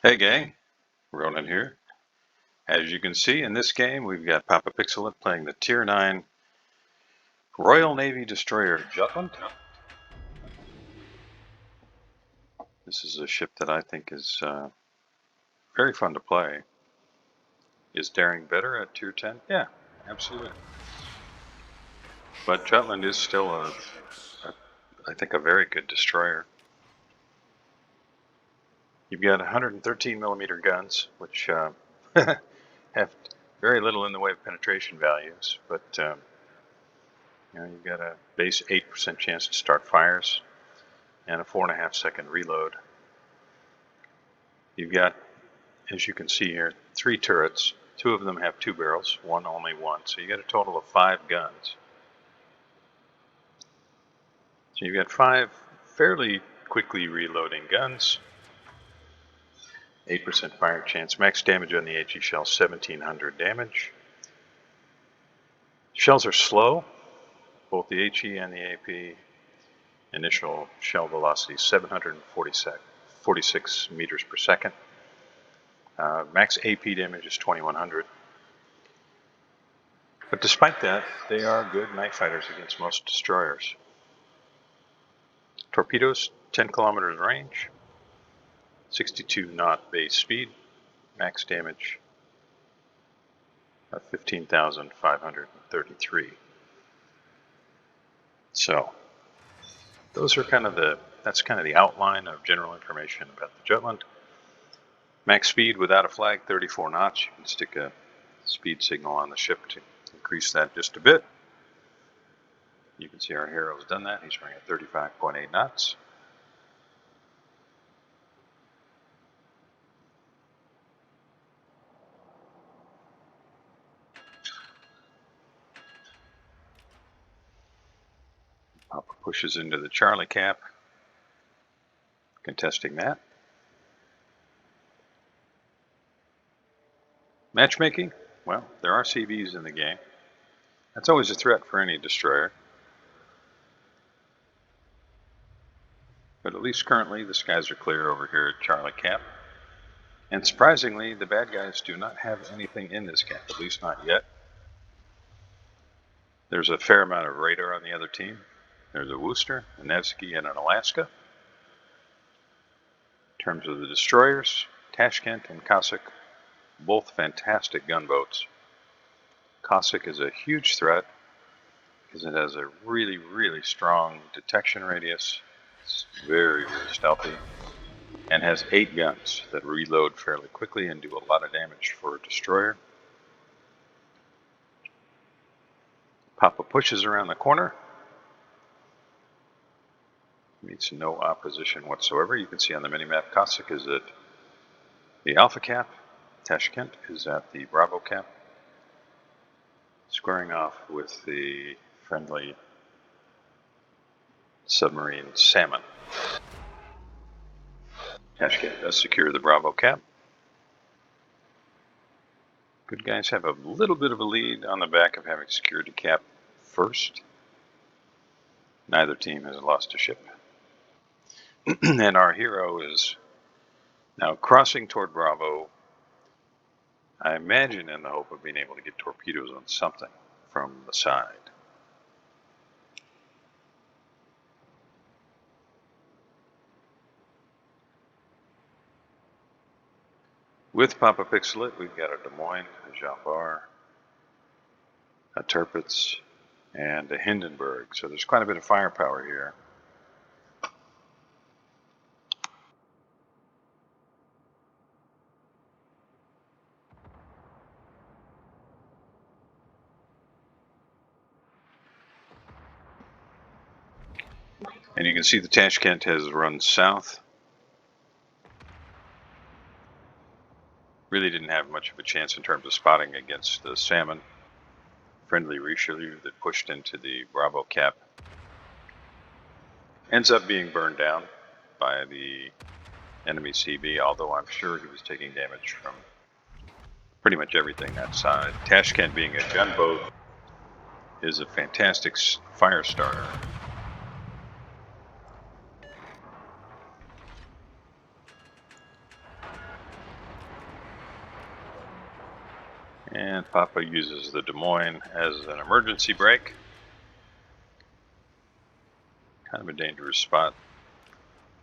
Hey gang, Ronan here. As you can see in this game, we've got Papa Pixelet playing the Tier 9 Royal Navy destroyer Jutland. This is a ship that I think is very fun to play. Is daring better at Tier 10? Yeah, absolutely. But Jutland is still I think, a very good destroyer. You've got 113 millimeter guns, which have very little in the way of penetration values, but you've got a base 8% chance to start fires and a 4.5 second reload. You've got, as you can see here, 3 turrets. 2 of them have 2 barrels, one only 1. So you got a total of 5 guns. So you've got 5 fairly quickly reloading guns. 8% fire chance. Max damage on the HE shell, 1700 damage. Shells are slow, both the HE and the AP. Initial shell velocity 746 meters per second. Max AP damage is 2100. But despite that, they are good night fighters against most destroyers. Torpedoes, 10 kilometers range, 62 knot base speed, max damage of 15,533. So, those are that's kind of the outline of general information about the Jutland. Max speed without a flag, 34 knots. You can stick a speed signal on the ship to increase that just a bit. You can see our hero's done that. He's running at 35.8 knots. Papa pushes into the Charlie cap, contesting that. Matchmaking? Well, there are CVs in the game. That's always a threat for any destroyer. But at least currently, the skies are clear over here at Charlie Cap. And surprisingly, the bad guys do not have anything in this cap, at least not yet. There's a fair amount of radar on the other team. There's a Worcester, a Nevsky, and an Alaska. In terms of the destroyers, Tashkent and Cossack, both fantastic gunboats. Cossack is a huge threat because it has a really, really strong detection radius. It's very, very stealthy and has 8 guns that reload fairly quickly and do a lot of damage for a destroyer. Papa pushes around the corner. Meets no opposition whatsoever. You can see on the minimap, Cossack is at the Alpha cap. Tashkent is at the Bravo cap. Squaring off with the friendly submarine Salmon. Tashkent does secure the Bravo cap. Good guys have a little bit of a lead on the back of having secured the cap first. Neither team has lost a ship. And our hero is now crossing toward Bravo, I imagine in the hope of being able to get torpedoes on something from the side. With Papa Pixelet, we've got a Des Moines, a Jean Bar, a Tirpitz, and a Hindenburg. So there's quite a bit of firepower here. And you can see the Tashkent has run south. Really didn't have much of a chance in terms of spotting against the Salmon. Friendly Richelieu that pushed into the Bravo cap. Ends up being burned down by the enemy CB, although I'm sure he was taking damage from pretty much everything that side. Tashkent, being a gunboat, is a fantastic fire starter. And Papa uses the Des Moines as an emergency brake. Kind of a dangerous spot.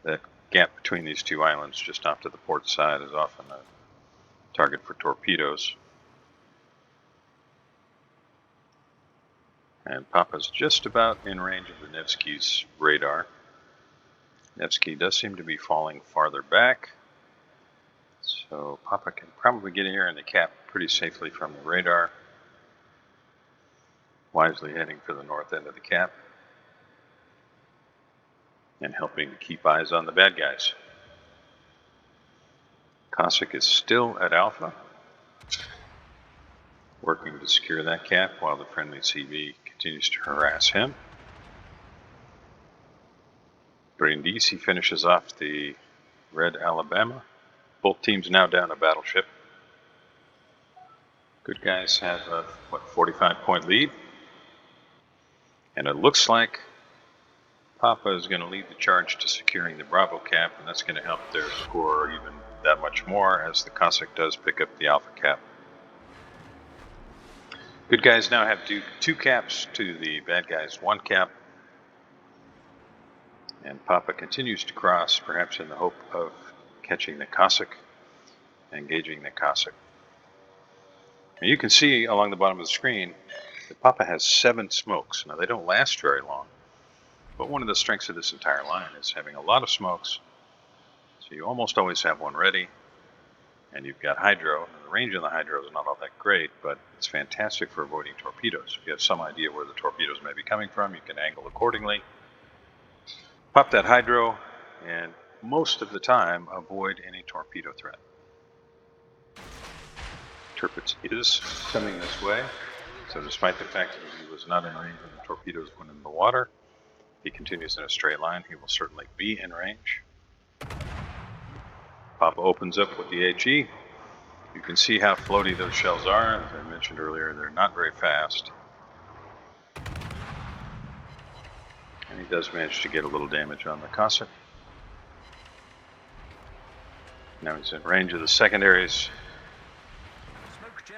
That gap between these two islands just off to the port side is often a target for torpedoes. And Papa's just about in range of the Nevsky's radar. Nevsky does seem to be falling farther back, so Papa can probably get here in the cap pretty safely from the radar. Wisely heading for the north end of the cap and helping to keep eyes on the bad guys. Cossack is still at Alpha, working to secure that cap while the friendly CV continues to harass him. Brindisi finishes off the red Alabama. Both teams now down a battleship. Good guys have a 45-point lead. And it looks like Papa is going to lead the charge to securing the Bravo cap, and that's going to help their score even that much more as the Cossack does pick up the Alpha cap. Good guys now have two caps to the bad guys' one cap. And Papa continues to cross, perhaps in the hope of catching the Cossack, engaging the Cossack. And you can see along the bottom of the screen that Papa has 7 smokes. Now, they don't last very long, but one of the strengths of this entire line is having a lot of smokes. So you almost always have one ready, and you've got hydro. And the range on the hydro is not all that great, but it's fantastic for avoiding torpedoes. If you have some idea where the torpedoes may be coming from, you can angle accordingly. Pop that hydro, and most of the time, avoid any torpedo threat. Tirpitz is coming this way, so despite the fact that he was not in range when the torpedoes went in the water, he continues in a straight line. He will certainly be in range. Papa opens up with the HE. You can see how floaty those shells are. As I mentioned earlier, they're not very fast. And he does manage to get a little damage on the Cossack. Now he's in range of the secondaries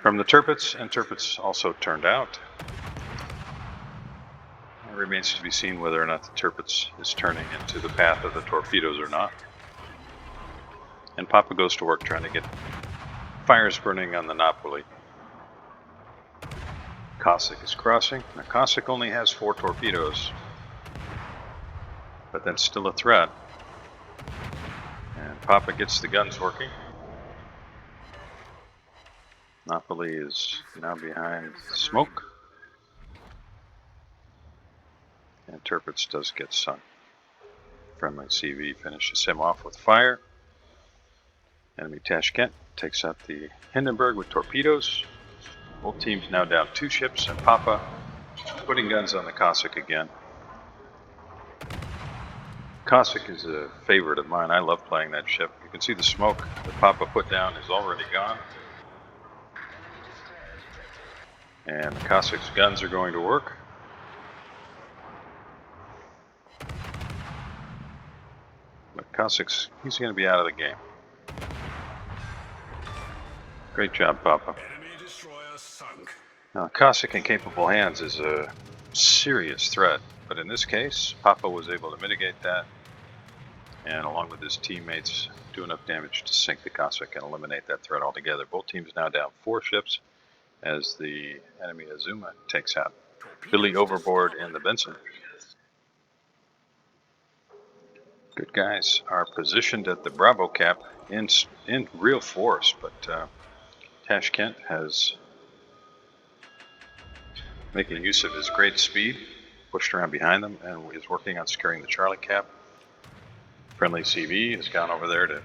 from the Tirpitz, and Tirpitz also turned out. It remains to be seen whether or not the Tirpitz is turning into the path of the torpedoes or not. And Papa goes to work trying to get fires burning on the Napoli. Cossack is crossing. Now Cossack only has 4 torpedoes, but that's still a threat. And Papa gets the guns working. Napoli is now behind smoke. And Tirpitz does get sunk. Friendly CV finishes him off with fire. Enemy Tashkent takes out the Hindenburg with torpedoes. Both teams now down 2 ships, and Papa putting guns on the Cossack again. Cossack is a favorite of mine. I love playing that ship. You can see the smoke that Papa put down is already gone. And the Cossack's guns are going to work. But Cossack's, he's going to be out of the game. Great job, Papa. Now, Cossack in capable hands is a serious threat, but in this case, Papa was able to mitigate that, and along with his teammates, do enough damage to sink the Cossack and eliminate that threat altogether. Both teams now down 4 ships as the enemy Azuma takes out Billy overboard in the Benson. Good guys are positioned at the Bravo cap in real force, but Tashkent has, making use of his great speed, pushed around behind them and is working on securing the Charlie cap. Friendly CV has gone over there to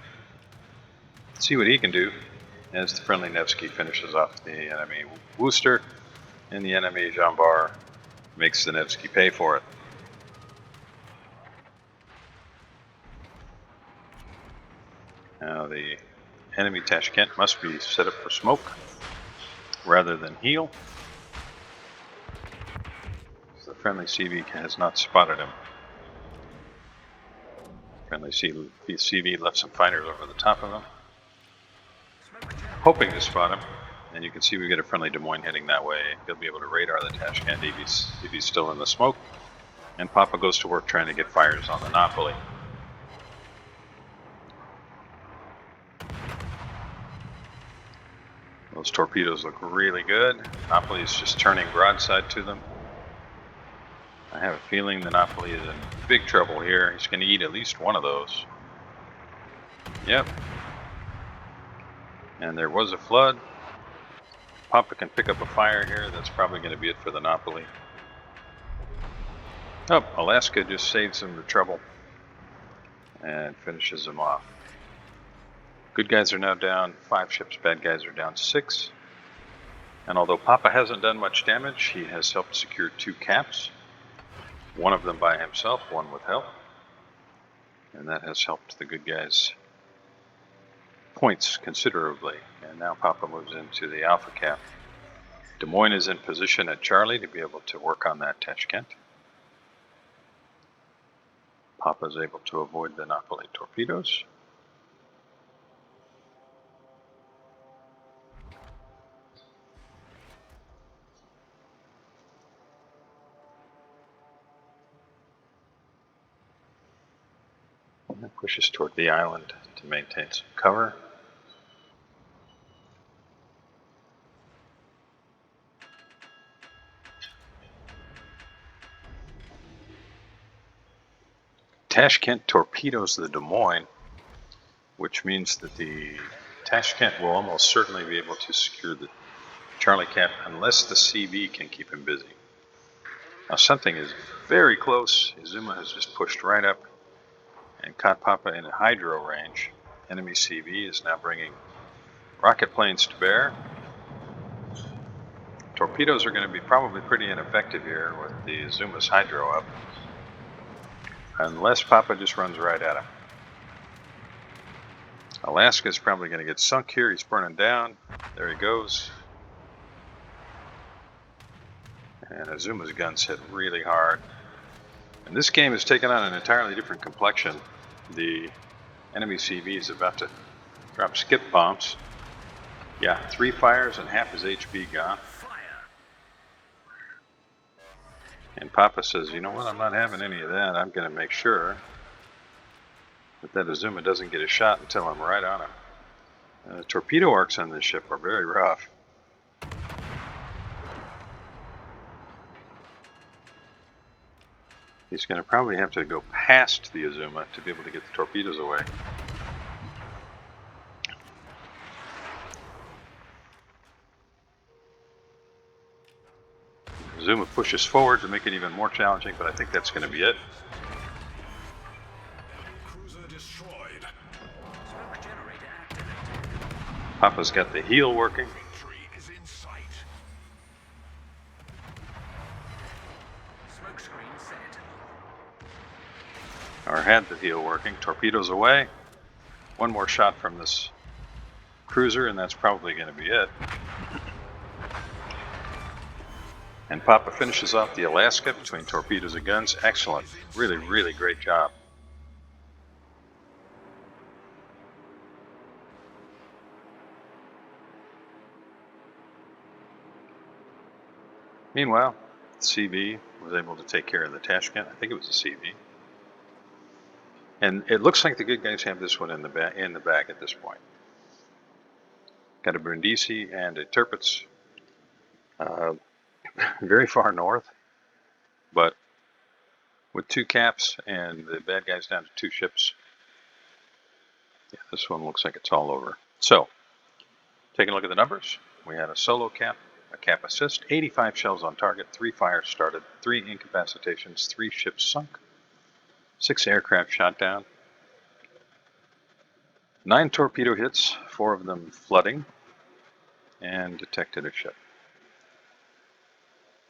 see what he can do as the friendly Nevsky finishes off the enemy Worcester, and the enemy Jean Bar makes the Nevsky pay for it. Now the enemy Tashkent must be set up for smoke rather than heal. So the friendly CV has not spotted him. Friendly CV left some fighters over the top of him, hoping to spot him, And you can see we get a friendly Des Moines heading that way. He'll be able to radar the Tashkent if he's still in the smoke. And Papa goes to work trying to get fires on the Napoli. Those torpedoes look really good. Napoli is just turning broadside to them. I have a feeling the Napoli is in big trouble here. He's going to eat at least one of those. Yep. And there was a flood. Papa can pick up a fire here. That's probably going to be it for the Napoli. Oh, Alaska just saves him the trouble and finishes him off. Good guys are now down 5 ships, bad guys are down 6. And although Papa hasn't done much damage, he has helped secure 2 caps. One of them by himself, one with help. And that has helped the good guys' points considerably. And now Papa moves into the Alpha cap. Des Moines is in position at Charlie to be able to work on that Tashkent. Papa is able to avoid the Napoli torpedoes. And pushes toward the island to maintain some cover. Tashkent torpedoes the Des Moines, which means that the Tashkent will almost certainly be able to secure the Charlie cap unless the CV can keep him busy. Now something is very close. Izuma has just pushed right up and caught Papa in a hydro range. Enemy CV is now bringing rocket planes to bear. Torpedoes are going to be probably pretty ineffective here with the Izuma's hydro up, unless Papa just runs right at him. Alaska is probably going to get sunk here. He's burning down. There he goes. And Izuma's guns hit really hard. And this game has taken on an entirely different complexion. The enemy CV is about to drop skip bombs. Yeah, 3 fires and half his HP gone. And Papa says, you know what, I'm not having any of that. I'm going to make sure that Izuma doesn't get a shot until I'm right on him. The torpedo arcs on this ship are very rough. He's going to probably have to go past the Izuma to be able to get the torpedoes away. Izuma pushes forward to make it even more challenging, but I think that's going to be it. Papa's got the heel working. Or had the heel working. Torpedoes away. One more shot from this cruiser, and that's probably going to be it. And Papa finishes off the Alaska between torpedoes and guns. Excellent. Really, really great job. Meanwhile, the CV was able to take care of the Tashkent. I think it was a CV. And it looks like the good guys have this one in the bag at this point. Got a Brindisi and a Tirpitz. Very far north, but with 2 caps and the bad guys down to 2 ships. Yeah, this one looks like it's all over. So, taking a look at the numbers, we had a solo cap, a cap assist, 85 shells on target, 3 fires started, 3 incapacitations, 3 ships sunk, 6 aircraft shot down, 9 torpedo hits, 4 of them flooding, and detected a ship.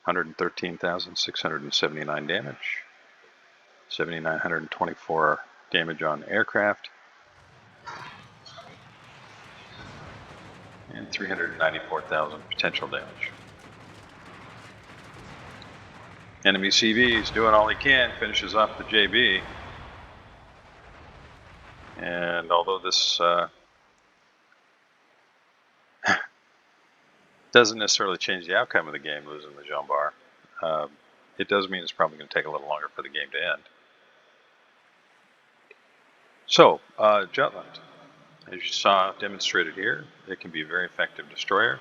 113,679 damage, 7,924 damage on aircraft, and 394,000 potential damage. Enemy CV is doing all he can, finishes off the JB. And although this Doesn't necessarily change the outcome of the game, losing the Jean Bar. It does mean it's probably going to take a little longer for the game to end. So, Jutland, as you saw demonstrated here, it can be a very effective destroyer.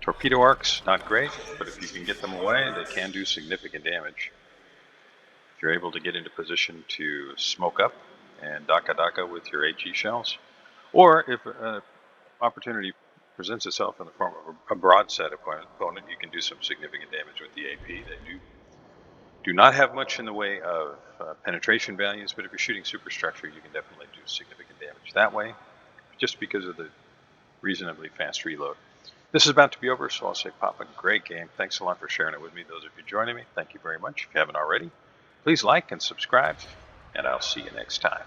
Torpedo arcs, not great, but if you can get them away, they can do significant damage. If you're able to get into position to smoke up and daka with your AG shells, or if an opportunity presents itself in the form of a broadside opponent, you can do some significant damage with the AP. They do not have much in the way of penetration values, but if you're shooting superstructure, you can definitely do significant damage that way, just because of the reasonably fast reload. This is about to be over, so I'll say Papa, great game. Thanks a lot for sharing it with me. Those of you joining me, thank you very much. If you haven't already, please like and subscribe, and I'll see you next time.